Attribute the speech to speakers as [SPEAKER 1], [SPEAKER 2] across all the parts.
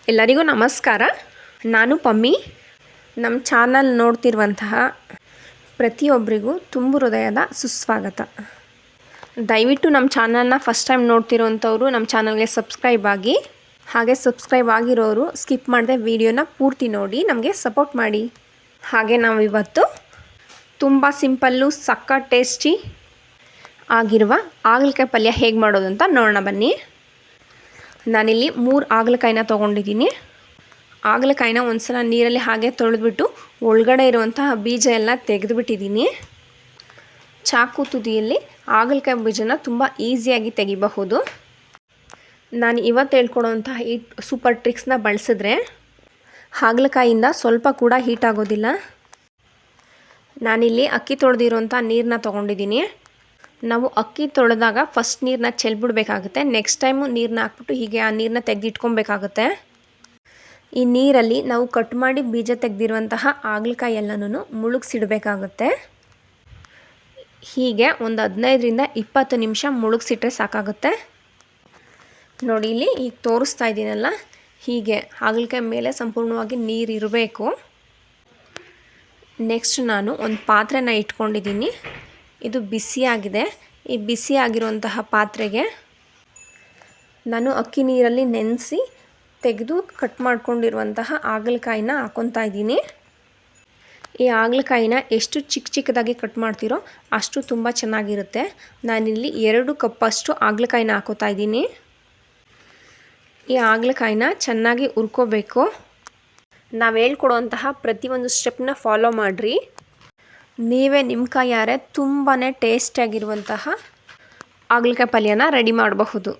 [SPEAKER 1] ಎಲ್ಲರಿಗೂ ನಮಸ್ಕಾರ. ನಾನು ಪಮ್ಮಿ. ನಮ್ಮ ಚಾನಲ್ ನೋಡ್ತಿರುವಂತಹ ಪ್ರತಿಯೊಬ್ಬರಿಗೂ ತುಂಬು ಹೃದಯದ ಸುಸ್ವಾಗತ. ದಯವಿಟ್ಟು ನಮ್ಮ ಚಾನಲ್ನ ಫಸ್ಟ್ ಟೈಮ್ ನೋಡ್ತಿರೋಂಥವ್ರು ನಮ್ಮ ಚಾನಲ್ಗೆ ಸಬ್ಸ್ಕ್ರೈಬ್ ಆಗಿ, ಹಾಗೆ ಸಬ್ಸ್ಕ್ರೈಬ್ ಆಗಿರೋರು ಸ್ಕಿಪ್ ಮಾಡದೆ ವಿಡಿಯೋನ ಪೂರ್ತಿ ನೋಡಿ ನಮಗೆ ಸಪೋರ್ಟ್ ಮಾಡಿ. ಹಾಗೆ ನಾವಿವತ್ತು ತುಂಬ ಸಿಂಪಲ್ಲು ಸಕ್ಕ ಟೇಸ್ಟಿ ಆಗಿರುವ ಹಾಗಲಕಾಯಿ ಪಲ್ಯ ಹೇಗೆ ಮಾಡೋದು ಅಂತ ನೋಡೋಣ ಬನ್ನಿ. ನಾನಿಲ್ಲಿ 3 ಹಾಗಲಕಾಯಿನ ತೊಗೊಂಡಿದ್ದೀನಿ. ಹಾಗಲಕಾಯಿನ ಒಂದು ಸಲ ನೀರಲ್ಲಿ ಹಾಗೆ ತೊಳೆದ್ಬಿಟ್ಟು ಒಳಗಡೆ ಇರುವಂತಹ ಬೀಜ ಎಲ್ಲ ತೆಗೆದುಬಿಟ್ಟಿದ್ದೀನಿ. ಚಾಕು ತುದಿಯಲ್ಲಿ ಹಾಗಲಕಾಯಿ ಬೀಜನ ತುಂಬ ಈಸಿಯಾಗಿ ತೆಗಿಬಹುದು. ನಾನು ಇವತ್ತು ಹೇಳ್ಕೊಡೋವಂತಹ ಈ ಸೂಪರ್ ಟ್ರಿಕ್ಸ್ನ ಬಳಸಿದ್ರೆ ಹಾಗಲಕಾಯಿಂದ ಸ್ವಲ್ಪ ಕೂಡ ಹೀಟ್ ಆಗೋದಿಲ್ಲ. ನಾನಿಲ್ಲಿ ಅಕ್ಕಿ ತೊಳೆದಿರೋಂಥ ನೀರನ್ನ ತೊಗೊಂಡಿದ್ದೀನಿ. ನಾವು ಅಕ್ಕಿ ತೊಳೆದಾಗ ಫಸ್ಟ್ ನೀರನ್ನ ಚೆಲ್ಬಿಡ್ಬೇಕಾಗುತ್ತೆ. ನೆಕ್ಸ್ಟ್ ಟೈಮು ನೀರನ್ನ ಹಾಕ್ಬಿಟ್ಟು ಹೀಗೆ ಆ ನೀರನ್ನ ತೆಗೆದಿಟ್ಕೊಬೇಕಾಗುತ್ತೆ. ಈ ನೀರಲ್ಲಿ ನಾವು ಕಟ್ ಮಾಡಿ ಬೀಜ ತೆಗೆದಿರುವಂತಹ ಹಾಗಲಕಾಯಿ ಎಲ್ಲನೂ ಮುಳುಗಿಸಿಡಬೇಕಾಗುತ್ತೆ. ಹೀಗೆ ಒಂದು 15ರಿಂದ 20 ನಿಮಿಷ ಮುಳುಗಿಸಿಟ್ರೆ ಸಾಕಾಗುತ್ತೆ. ನೋಡಿ ಇಲ್ಲಿ ಈಗ ತೋರಿಸ್ತಾ ಇದ್ದೀನಲ್ಲ, ಹೀಗೆ ಹಾಗಲಕಾಯಿ ಮೇಲೆ ಸಂಪೂರ್ಣವಾಗಿ ನೀರು ಇರಬೇಕು. ನೆಕ್ಸ್ಟ್ ನಾನು ಒಂದು ಪಾತ್ರೆನ ಇಟ್ಕೊಂಡಿದ್ದೀನಿ. ಇದು ಬಿಸಿಯಾಗಿದೆ. ಈ ಬಿಸಿಯಾಗಿರುವಂತಹ ಪಾತ್ರೆಗೆ ನಾನು ಅಕ್ಕಿ ನೀರಲ್ಲಿ ನೆನೆಸಿ ತೆಗೆದು ಕಟ್ ಮಾಡ್ಕೊಂಡಿರುವಂತಹ ಹಾಗಲಕಾಯಿನ ಹಾಕ್ಕೊತಾ ಇದ್ದೀನಿ. ಈ ಹಾಗಲಕಾಯಿನ ಎಷ್ಟು ಚಿಕ್ಕದಾಗಿ ಕಟ್ ಮಾಡ್ತೀರೋ ಅಷ್ಟು ತುಂಬ ಚೆನ್ನಾಗಿರುತ್ತೆ. ನಾನಿಲ್ಲಿ 2 ಕಪ್ಪಷ್ಟು ಹಾಗಲಕಾಯಿನ ಹಾಕ್ಕೊತಾ ಇದ್ದೀನಿ. ಈ ಹಾಗಲಕಾಯಿನ ಚೆನ್ನಾಗಿ ಹುರ್ಕೋಬೇಕು. ನಾವು ಹೇಳ್ಕೊಡುವಂತಹ ಪ್ರತಿಯೊಂದು ಸ್ಟೆಪ್ನ ಫಾಲೋ ಮಾಡಿರಿ. ನೀವೇ ನಿಮ್ಮ ಕೈಯಾರೆ ತುಂಬಾ ಟೇಸ್ಟಿಯಾಗಿರುವಂತಹ ಹಾಗಲಕಾಯಿ ಪಲ್ಯನ ರೆಡಿ ಮಾಡಬಹುದು.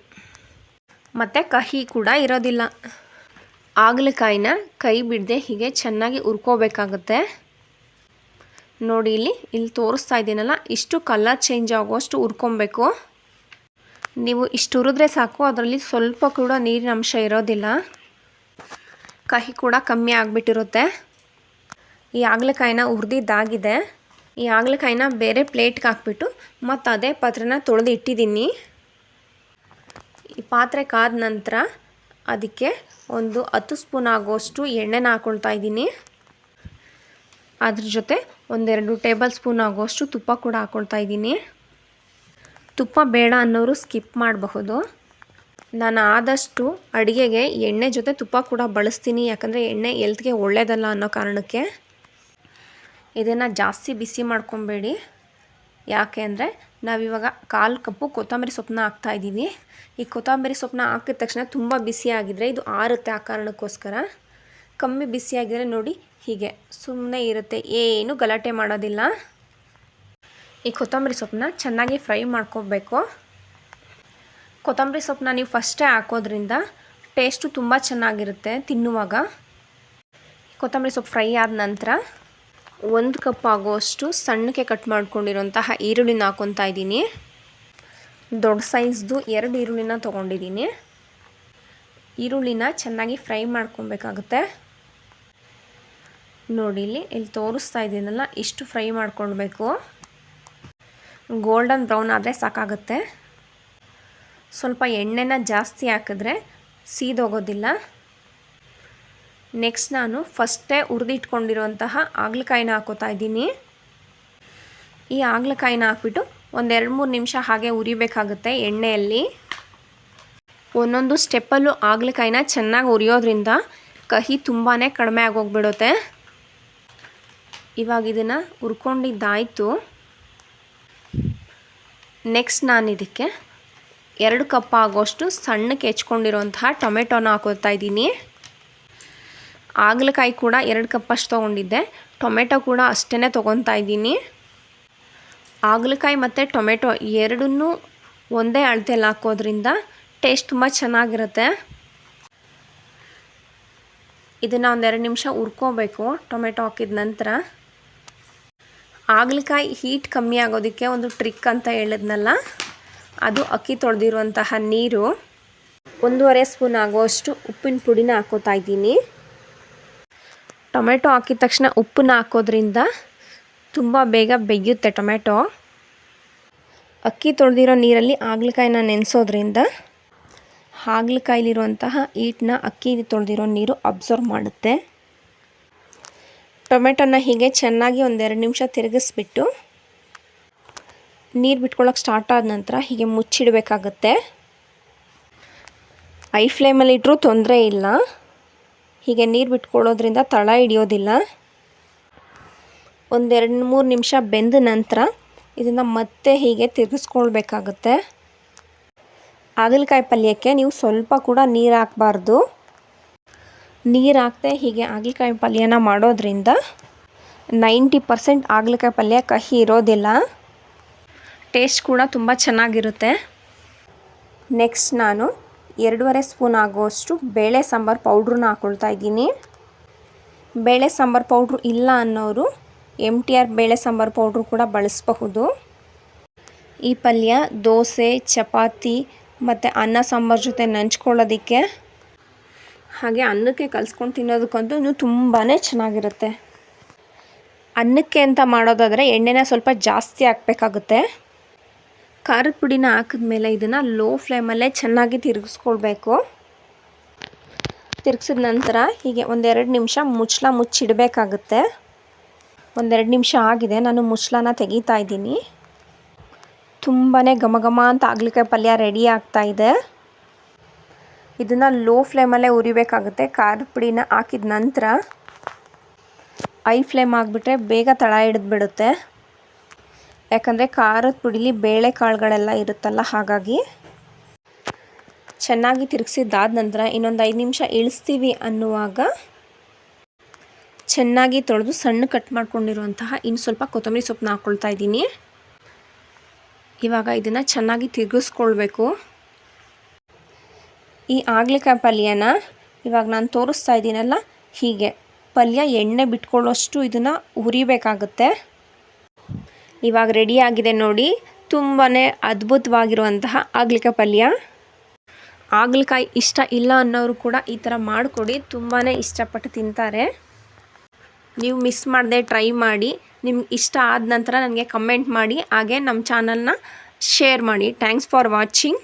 [SPEAKER 1] ಮತ್ತು ಕಹಿ ಕೂಡ ಇರೋದಿಲ್ಲ. ಹಾಗಲಕಾಯಿನ ಕೈ ಬಿಡದೆ ಹೀಗೆ ಚೆನ್ನಾಗಿ ಹುರ್ಕೋಬೇಕಾಗುತ್ತೆ. ನೋಡಿ ಇಲ್ಲಿ ತೋರಿಸ್ತಾ ಇದ್ದೀನಲ್ಲ, ಇಷ್ಟು ಕಲರ್ ಚೇಂಜ್ ಆಗುವಷ್ಟು ಹುರ್ಕೊಬೇಕು. ನೀವು ಇಷ್ಟು ಹುರಿದ್ರೆ ಸಾಕು, ಅದರಲ್ಲಿ ಸ್ವಲ್ಪ ಕೂಡ ನೀರಿನ ಅಂಶ ಇರೋದಿಲ್ಲ. ಕಹಿ ಕೂಡ ಕಮ್ಮಿ ಆಗಿಬಿಟ್ಟಿರುತ್ತೆ. ಈ ಹಾಗಲಕಾಯಿನ ಹುರಿದಿದ್ದಾಗಿದೆ. ಈ ಹಾಗಲಕಾಯಿನ ಬೇರೆ ಪ್ಲೇಟ್ಗೆ ಹಾಕ್ಬಿಟ್ಟು ಮತ್ತು ಅದೇ ಪಾತ್ರೆನ ತೊಳೆದು ಇಟ್ಟಿದ್ದೀನಿ. ಈ ಪಾತ್ರೆ ಕಾದ ನಂತರ ಅದಕ್ಕೆ ಒಂದು 10 ಸ್ಪೂನ್ ಆಗುವಷ್ಟು ಎಣ್ಣೆನ ಹಾಕ್ಕೊಳ್ತಾ ಇದ್ದೀನಿ. ಅದ್ರ ಜೊತೆ 1-2 ಟೇಬಲ್ ಸ್ಪೂನ್ ಆಗುವಷ್ಟು ತುಪ್ಪ ಕೂಡ ಹಾಕ್ಕೊಳ್ತಾ ಇದ್ದೀನಿ. ತುಪ್ಪ ಬೇಡ ಅನ್ನೋರು ಸ್ಕಿಪ್ ಮಾಡಬಹುದು. ನಾನು ಆದಷ್ಟು ಅಡುಗೆಗೆ ಎಣ್ಣೆ ಜೊತೆ ತುಪ್ಪ ಕೂಡ ಬಳಸ್ತೀನಿ. ಯಾಕಂದರೆ ಎಣ್ಣೆ ಹೆಲ್ತ್ಗೆ ಒಳ್ಳೆಯದಲ್ಲ ಅನ್ನೋ ಕಾರಣಕ್ಕೆ. ಇದನ್ನು ಜಾಸ್ತಿ ಬಿಸಿ ಮಾಡ್ಕೊಬೇಡಿ. ಯಾಕೆ ಅಂದರೆ ನಾವಿವಾಗ 1/4 ಕಪ್ಪು ಕೊತ್ತಂಬರಿ ಸೊಪ್ಪನ್ನ ಹಾಕ್ತಾಯಿದ್ದೀವಿ. ಈ ಕೊತ್ತಂಬರಿ ಸೊಪ್ಪನ್ನ ಹಾಕಿದ ತಕ್ಷಣ ತುಂಬ ಬಿಸಿಯಾಗಿದ್ದರೆ ಇದು ಆರುತ್ತೆ. ಆ ಕಾರಣಕ್ಕೋಸ್ಕರ ಕಮ್ಮಿ ಬಿಸಿಯಾಗಿದ್ದರೆ ನೋಡಿ ಹೀಗೆ ಸುಮ್ಮನೆ ಇರುತ್ತೆ, ಏನು ಗಲಾಟೆ ಮಾಡೋದಿಲ್ಲ. ಈ ಕೊತ್ತಂಬರಿ ಸೊಪ್ಪನ್ನ ಚೆನ್ನಾಗಿ ಫ್ರೈ ಮಾಡ್ಕೋಬೇಕು. ಕೊತ್ತಂಬರಿ ಸೊಪ್ಪನ್ನ ನೀವು ಫಸ್ಟೇ ಹಾಕೋದ್ರಿಂದ ಟೇಸ್ಟು ತುಂಬ ಚೆನ್ನಾಗಿರುತ್ತೆ ತಿನ್ನುವಾಗ. ಕೊತ್ತಂಬರಿ ಸೊಪ್ಪು ಫ್ರೈ ಆದ ನಂತರ 1 ಕಪ್ ಆಗುವಷ್ಟು ಸಣ್ಣಕ್ಕೆ ಕಟ್ ಮಾಡ್ಕೊಂಡಿರೋಂತಹ ಈರುಳ್ಳಿನ ಹಾಕ್ಕೊತಾ ಇದ್ದೀನಿ. ದೊಡ್ಡ ಸೈಜ್ದು 2 ಈರುಳ್ಳಿನ ತೊಗೊಂಡಿದ್ದೀನಿ. ಈರುಳ್ಳಿನ ಚೆನ್ನಾಗಿ ಫ್ರೈ ಮಾಡ್ಕೊಬೇಕಾಗುತ್ತೆ. ನೋಡಿ ಇಲ್ಲಿ ತೋರಿಸ್ತಾ ಇದ್ದೀನಲ್ಲ, ಇಷ್ಟು ಫ್ರೈ ಮಾಡ್ಕೊಳ್ಬೇಕು. ಗೋಲ್ಡನ್ ಬ್ರೌನ್ ಆದರೆ ಸಾಕಾಗುತ್ತೆ. ಸ್ವಲ್ಪ ಎಣ್ಣೆನ ಜಾಸ್ತಿ ಹಾಕಿದ್ರೆ ಸೀದೋಗೋದಿಲ್ಲ. ನೆಕ್ಸ್ಟ್ ನಾನು ಫಸ್ಟೇ ಹುರಿದಿಟ್ಕೊಂಡಿರುವಂತಹ ಹಾಗಲಕಾಯಿನ ಹಾಕ್ಕೊತಾ ಇದ್ದೀನಿ. ಈ ಹಾಗಲಕಾಯಿನ ಹಾಕ್ಬಿಟ್ಟು 1-2-3 ನಿಮಿಷ ಹಾಗೆ ಹುರಿಬೇಕಾಗುತ್ತೆ ಎಣ್ಣೆಯಲ್ಲಿ. ಒಂದೊಂದು ಸ್ಟೆಪ್ಪಲ್ಲೂ ಹಾಗಲಕಾಯಿನ ಚೆನ್ನಾಗಿ ಹುರಿಯೋದ್ರಿಂದ ಕಹಿ ತುಂಬಾ ಕಡಿಮೆ ಆಗೋಗ್ಬಿಡುತ್ತೆ. ಇವಾಗ ಇದನ್ನು ಹುರ್ಕೊಂಡಿದ್ದಾಯಿತು. ನೆಕ್ಸ್ಟ್ ನಾನು ಇದಕ್ಕೆ 2 ಕಪ್ ಆಗೋಷ್ಟು ಸಣ್ಣಕ್ಕೆ ಹೆಚ್ಕೊಂಡಿರೋಂತಹ ಟೊಮೆಟೊನ ಹಾಕ್ಕೊತಾ ಇದ್ದೀನಿ. ಹಾಗಲಕಾಯಿ ಕೂಡ 2 ಕಪ್ಪಷ್ಟು ತೊಗೊಂಡಿದ್ದೆ. ಟೊಮೆಟೊ ಕೂಡ ಅಷ್ಟೇ ತೊಗೊತಾ ಇದ್ದೀನಿ. ಹಾಗಲಕಾಯಿ ಮತ್ತು ಟೊಮೆಟೊ ಎರಡನ್ನೂ ಒಂದೇ ಅಳತೆಯಲ್ಲಿ ಹಾಕೋದ್ರಿಂದ ಟೇಸ್ಟ್ ತುಂಬ ಚೆನ್ನಾಗಿರುತ್ತೆ. ಇದನ್ನು 1-2 ನಿಮಿಷ ಹುರ್ಕೋಬೇಕು. ಟೊಮೆಟೊ ಹಾಕಿದ ನಂತರ ಹಾಗಲಕಾಯಿ ಹೀಟ್ ಕಮ್ಮಿ ಆಗೋದಕ್ಕೆ ಒಂದು ಟ್ರಿಕ್ ಅಂತ ಹೇಳಿದ್ನಲ್ಲ, ಅದು ಅಕ್ಕಿ ತೊಳೆದಿರುವಂತಹ ನೀರು. 1.5 ಸ್ಪೂನ್ ಆಗುವಷ್ಟು ಉಪ್ಪಿನ ಪುಡಿನ ಹಾಕ್ಕೊತಾ ಇದ್ದೀನಿ. ಟೊಮೆಟೊ ಹಾಕಿದ ತಕ್ಷಣ ಉಪ್ಪನ್ನ ಹಾಕೋದ್ರಿಂದ ತುಂಬ ಬೇಗ ಬೇಯುತ್ತೆ ಟೊಮೆಟೊ. ಅಕ್ಕಿ ತೊಳೆದಿರೋ ನೀರಲ್ಲಿ ಹಾಗಲಕಾಯಿನ ನೆನೆಸೋದ್ರಿಂದ ಹಾಗಲಕಾಯಿಲಿರುವಂತಹ ಈಟನ್ನ ಅಕ್ಕಿ ತೊಳೆದಿರೋ ನೀರು ಅಬ್ಸರ್ವ್ ಮಾಡುತ್ತೆ. ಟೊಮೆಟೊನ ಹೀಗೆ ಚೆನ್ನಾಗಿ 1-2 ನಿಮಿಷ ತಿರುಗಿಸ್ಬಿಟ್ಟು ನೀರು ಬಿಟ್ಕೊಳ್ಳೋಕೆ ಸ್ಟಾರ್ಟ್ ಆದ ನಂತರ ಹೀಗೆ ಮುಚ್ಚಿಡಬೇಕಾಗತ್ತೆ. ಐ ಫ್ಲೇಮಲ್ಲಿ ಇಟ್ಟರೂ ತೊಂದರೆ ಇಲ್ಲ. ಹೀಗೆ ನೀರು ಬಿಟ್ಕೊಳ್ಳೋದ್ರಿಂದ ತಳ ಹಿಡಿಯೋದಿಲ್ಲ. 1-2-3 ನಿಮಿಷ ಬೆಂದ ನಂತರ ಇದನ್ನು ಮತ್ತೆ ಹೀಗೆ ತಿರುಗಿಸ್ಕೊಳ್ಬೇಕಾಗತ್ತೆ. ಹಾಗಲಕಾಯಿ ಪಲ್ಯಕ್ಕೆ ನೀವು ಸ್ವಲ್ಪ ಕೂಡ ನೀರು ಹಾಕಬಾರ್ದು. ನೀರು ಹಾಕದೆ ಹೀಗೆ ಹಾಗಲಕಾಯಿ ಪಲ್ಯನ ಮಾಡೋದ್ರಿಂದ 90% ಹಾಗಲಕಾಯಿ ಪಲ್ಯ ಕಹಿ ಇರೋದಿಲ್ಲ. ಟೇಸ್ಟ್ ಕೂಡ ತುಂಬ ಚೆನ್ನಾಗಿರುತ್ತೆ. ನೆಕ್ಸ್ಟ್ ನಾನು 2.5 ಸ್ಪೂನ್ ಆಗುವಷ್ಟು ಬೇಳೆ ಸಾಂಬಾರು ಪೌಡ್ರನ್ನ ಹಾಕ್ಕೊಳ್ತಾ ಇದ್ದೀನಿ. ಬೇಳೆ ಸಾಂಬಾರು ಪೌಡ್ರು ಇಲ್ಲ ಅನ್ನೋರು MTR ಬೇಳೆ ಸಾಂಬಾರು ಪೌಡ್ರು ಕೂಡ ಬಳಸಬಹುದು. ಈ ಪಲ್ಯ ದೋಸೆ, ಚಪಾತಿ ಮತ್ತು ಅನ್ನ ಸಾಂಬಾರು ಜೊತೆ ನಂಚ್ಕೊಳ್ಳೋದಕ್ಕೆ ಹಾಗೆ ಅನ್ನಕ್ಕೆ ಕಲಿಸ್ಕೊಂಡು ತಿನ್ನೋದಕ್ಕಂತೂ ತುಂಬಾ ಚೆನ್ನಾಗಿರುತ್ತೆ. ಅನ್ನಕ್ಕೆ ಅಂತ ಮಾಡೋದಾದರೆ ಎಣ್ಣೆನ ಸ್ವಲ್ಪ ಜಾಸ್ತಿ ಹಾಕಬೇಕಾಗುತ್ತೆ. ಖಾರದ ಪುಡಿನ ಹಾಕಿದ್ಮೇಲೆ ಇದನ್ನು ಲೋ ಫ್ಲೇಮಲ್ಲೇ ಚೆನ್ನಾಗಿ ತಿರುಗಿಸ್ಕೊಳ್ಬೇಕು. ತಿರುಗಿಸಿದ ನಂತರ ಹೀಗೆ 1-2 ನಿಮಿಷ ಮುಚ್ಚಿಡಬೇಕಾಗುತ್ತೆ. 1-2 ನಿಮಿಷ ಆಗಿದೆ. ನಾನು ಮುಚ್ಚಳನ ತೆಗಿತಾ ಇದ್ದೀನಿ. ತುಂಬಾ ಘಮ ಘಮ ಅಂತ ಹಾಗಲಕಾಯಿ ಪಲ್ಯ ರೆಡಿ ಆಗ್ತಾ ಇದೆ. ಇದನ್ನು ಲೋ ಫ್ಲೇಮಲ್ಲೇ ಉರಿಬೇಕಾಗುತ್ತೆ. ಖಾರದ ಪುಡಿನ ಹಾಕಿದ ನಂತರ ಐ ಫ್ಲೇಮ್ ಆಗಿಬಿಟ್ರೆ ಬೇಗ ತಳ ಹಿಡಿದ್ಬಿಡುತ್ತೆ. ಯಾಕಂದರೆ ಖಾರದ ಪುಡಿಲಿ ಬೇಳೆ ಕಾಳುಗಳೆಲ್ಲ ಇರುತ್ತಲ್ಲ, ಹಾಗಾಗಿ ಚೆನ್ನಾಗಿ ತಿರುಗಿಸಿದ್ದಾದ ನಂತರ ಇನ್ನೊಂದು 5 ನಿಮಿಷ ಇಳಿಸ್ತೀವಿ ಅನ್ನುವಾಗ ಚೆನ್ನಾಗಿ ತೊಳೆದು ಸಣ್ಣ ಕಟ್ ಮಾಡ್ಕೊಂಡಿರುವಂತಹ ಇನ್ನು ಸ್ವಲ್ಪ ಕೊತ್ತಂಬರಿ ಸೊಪ್ಪನ್ನ ಹಾಕ್ಕೊಳ್ತಾ ಇದ್ದೀನಿ. ಇವಾಗ ಇದನ್ನು ಚೆನ್ನಾಗಿ ತಿರುಗಿಸ್ಕೊಳ್ಬೇಕು. ಈ ಹಾಗಲಕಾಯಿ ಪಲ್ಯನ ಇವಾಗ ನಾನು ತೋರಿಸ್ತಾ ಇದ್ದೀನಲ್ಲ, ಹೀಗೆ ಪಲ್ಯ ಎಣ್ಣೆ ಬಿಟ್ಕೊಳ್ಳೋಷ್ಟು ಇದನ್ನು ಹುರಿಬೇಕಾಗುತ್ತೆ. ಇವಾಗ ರೆಡಿಯಾಗಿದೆ ನೋಡಿ, ತುಂಬಾ ಅದ್ಭುತವಾಗಿರುವಂತಹ ಹಾಗಲಕಾಯಿ ಪಲ್ಯ. ಹಾಗಲಕಾಯಿ ಇಷ್ಟ ಇಲ್ಲ ಅನ್ನೋರು ಕೂಡ ಈ ಥರ ಮಾಡಿಕೊಡಿ, ತುಂಬಾ ಇಷ್ಟಪಟ್ಟು ತಿಂತಾರೆ. ನೀವು ಮಿಸ್ ಮಾಡದೆ ಟ್ರೈ ಮಾಡಿ. ನಿಮ್ಗೆ ಇಷ್ಟ ಆದ ನಂತರ ನನಗೆ ಕಮೆಂಟ್ ಮಾಡಿ, ಹಾಗೆ ನಮ್ಮ ಚಾನಲ್ನ ಶೇರ್ ಮಾಡಿ. Thanks for watching.